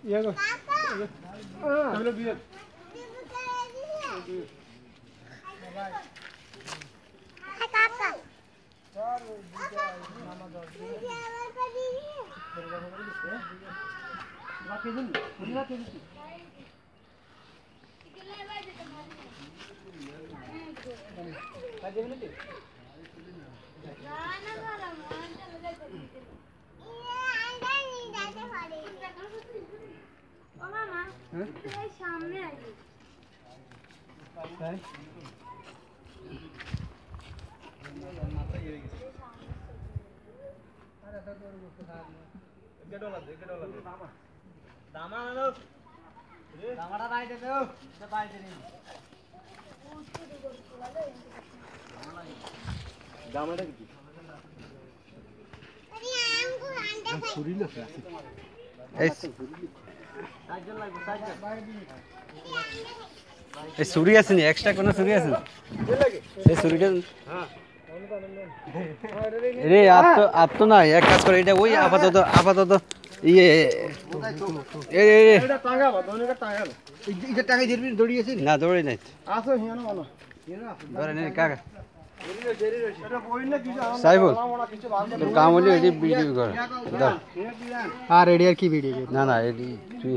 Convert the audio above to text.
ইয়ে গো চলো বিয়ে কাকা সামনে এই ছুরি আছে নি এক্সট্রা কোনো ছুরি আছে এই ছুরিটা রে আত তো নাই এক কাজ করে এটা ওই আপাতত ইয়ে এটা টাঙ্গাবা ধনিটা টাঙ্গালো এটা টাকা দিবি দড়িয়েছিস না দড়ি নাই আসো হিয়ানো বলো ধরে নে কাকা এটা বইলে কিছু সাইবুল কিছু ভালো তোর কাম হলো এডি ভিডিও কর আর রেডি আর কি ভিডিও না এডি তুই